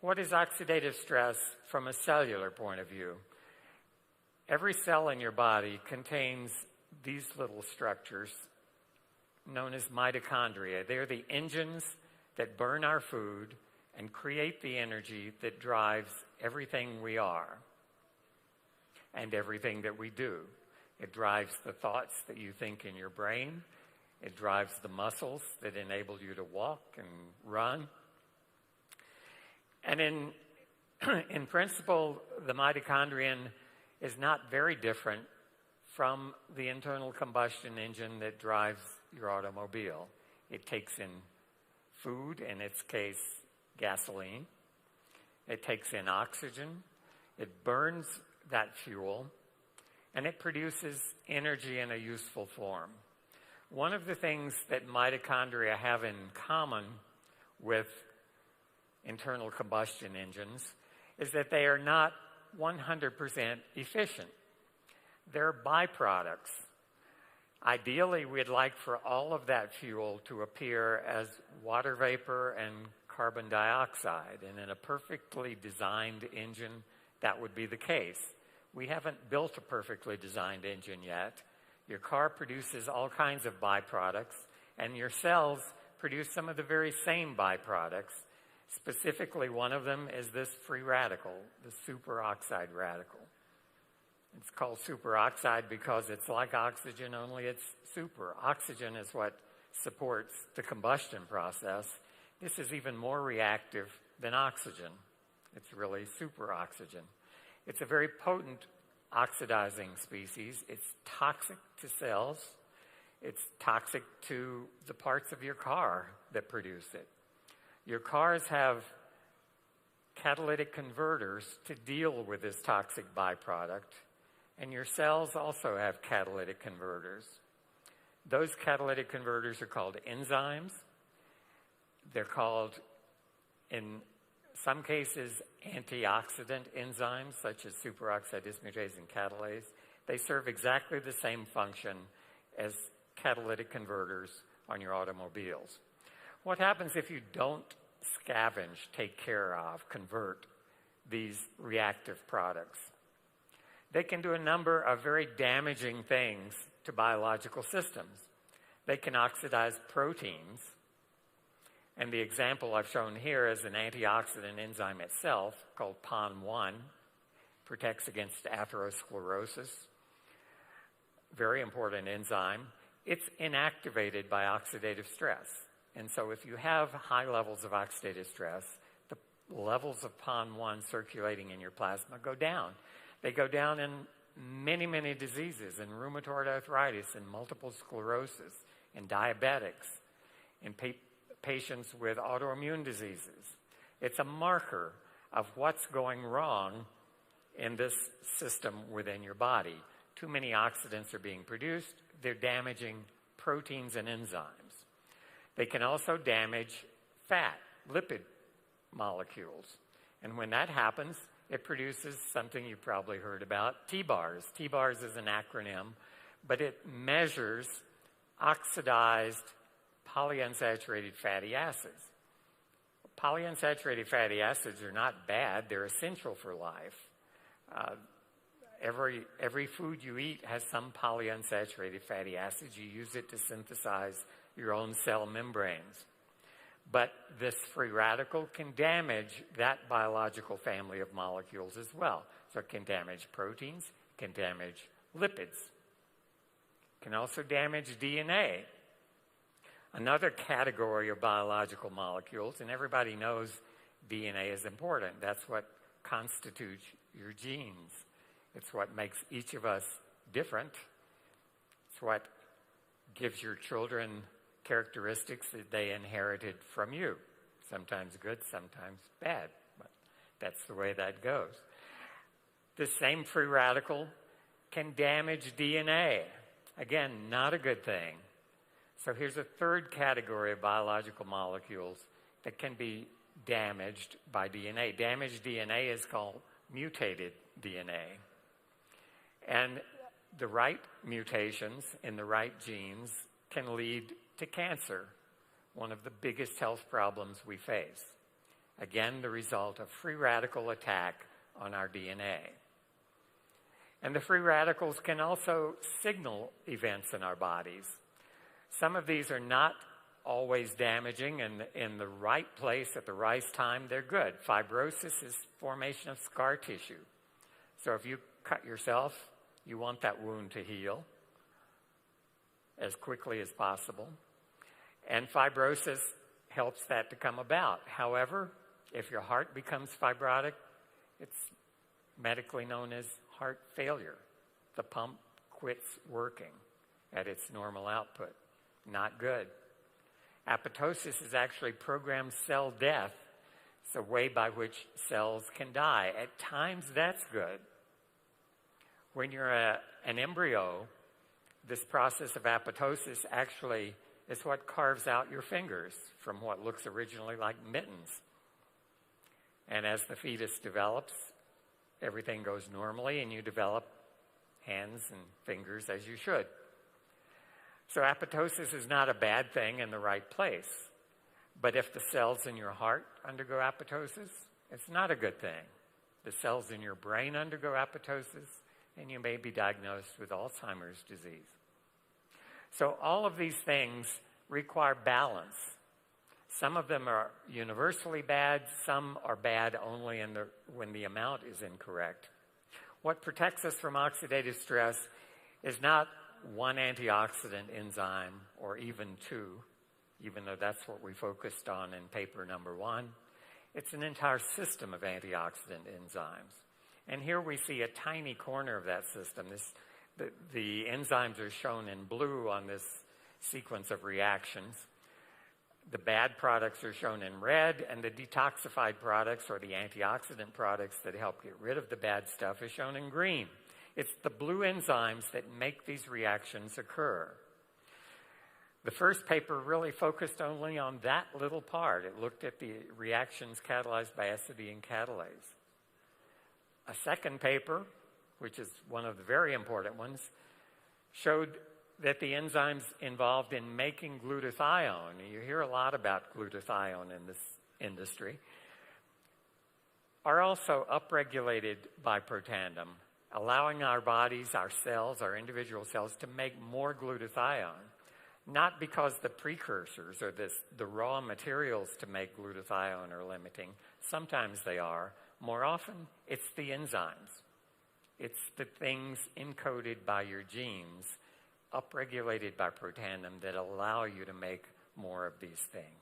What is oxidative stress from a cellular point of view? Every cell in your body contains these little structures known as mitochondria. They're the engines that burn our food and create the energy that drives everything we are and everything that we do. It drives the thoughts that you think in your brain. It drives the muscles that enable you to walk and run. And in principle, the mitochondrion is not very different from the internal combustion engine that drives your automobile. It takes in food, in its case, gasoline. It takes in oxygen. It burns that fuel, and it produces energy in a useful form. One of the things that mitochondria have in common with internal combustion engines is that they are not 100% efficient. They're byproducts. Ideally, we'd like for all of that fuel to appear as water vapor and carbon dioxide, and in a perfectly designed engine, that would be the case. We haven't built a perfectly designed engine yet. Your car produces all kinds of byproducts, and your cells produce some of the very same byproducts. Specifically, one of them is this free radical, the superoxide radical. It's called superoxide because it's like oxygen, only it's super. Oxygen is what supports the combustion process. This is even more reactive than oxygen. It's really superoxygen. It's a very potent oxidizing species. It's toxic to cells. It's toxic to the parts of your car that produce it. Your cars have catalytic converters to deal with this toxic byproduct, and your cells also have catalytic converters. Those catalytic converters are called enzymes. They're called, in some cases, antioxidant enzymes, such as superoxide dismutase and catalase. They serve exactly the same function as catalytic converters on your automobiles. What happens if you don't scavenge, take care of, convert these reactive products? They can do a number of very damaging things to biological systems. They can oxidize proteins, and the example I've shown here is an antioxidant enzyme itself called PON1, protects against atherosclerosis, very important enzyme. It's inactivated by oxidative stress. And so if you have high levels of oxidative stress, the levels of PON1 circulating in your plasma go down. They go down in many, many diseases, in rheumatoid arthritis, in multiple sclerosis, in diabetics, in patients with autoimmune diseases. It's a marker of what's going wrong in this system within your body. Too many oxidants are being produced. They're damaging proteins and enzymes. They can also damage fat, lipid molecules. And when that happens, it produces something you've probably heard about, TBARS. TBARS is an acronym, but it measures oxidized polyunsaturated fatty acids. Polyunsaturated fatty acids are not bad. They're essential for life. Every food you eat has some polyunsaturated fatty acids. You use it to synthesize your own cell membranes. But this free radical can damage that biological family of molecules as well. So it can damage proteins, can damage lipids, can also damage DNA. Another category of biological molecules, and everybody knows DNA is important. That's what constitutes your genes. It's what makes each of us different. It's what gives your children characteristics that they inherited from you. Sometimes good, sometimes bad, but that's the way that goes. The same free radical can damage DNA. Again, not a good thing. So here's a third category of biological molecules that can be damaged by DNA. Damaged DNA is called mutated DNA. And the right mutations in the right genes can lead to cancer, one of the biggest health problems we face. Again, the result of free radical attack on our DNA. And the free radicals can also signal events in our bodies. Some of these are not always damaging, and in the right place at the right time, they're good. Fibrosis is formation of scar tissue. So if you cut yourself, you want that wound to heal as quickly as possible. And fibrosis helps that to come about. However, if your heart becomes fibrotic, it's medically known as heart failure. The pump quits working at its normal output. Not good. Apoptosis is actually programmed cell death. It's a way by which cells can die. At times, that's good. When you're an embryo, this process of apoptosis actually is what carves out your fingers from what looks originally like mittens. And as the fetus develops, everything goes normally, and you develop hands and fingers as you should. So apoptosis is not a bad thing in the right place. But if the cells in your heart undergo apoptosis, it's not a good thing. The cells in your brain undergo apoptosis, and you may be diagnosed with Alzheimer's disease. So all of these things require balance. Some of them are universally bad. Some are bad only when the amount is incorrect. What protects us from oxidative stress is not one antioxidant enzyme or even two, even though that's what we focused on in paper number 1. It's an entire system of antioxidant enzymes. And here we see a tiny corner of that system. The enzymes are shown in blue on this sequence of reactions. The bad products are shown in red, and the detoxified products, or the antioxidant products that help get rid of the bad stuff, is shown in green. It's the blue enzymes that make these reactions occur. The first paper really focused only on that little part. It looked at the reactions catalyzed by acetylene catalase. A second paper, which is one of the very important ones, showed that the enzymes involved in making glutathione, you hear a lot about glutathione in this industry, are also upregulated by protandum, allowing our bodies, our cells, our individual cells to make more glutathione. Not because the precursors or the raw materials to make glutathione are limiting. Sometimes they are. More often, it's the enzymes. It's the things encoded by your genes, upregulated by protandum, that allow you to make more of these things.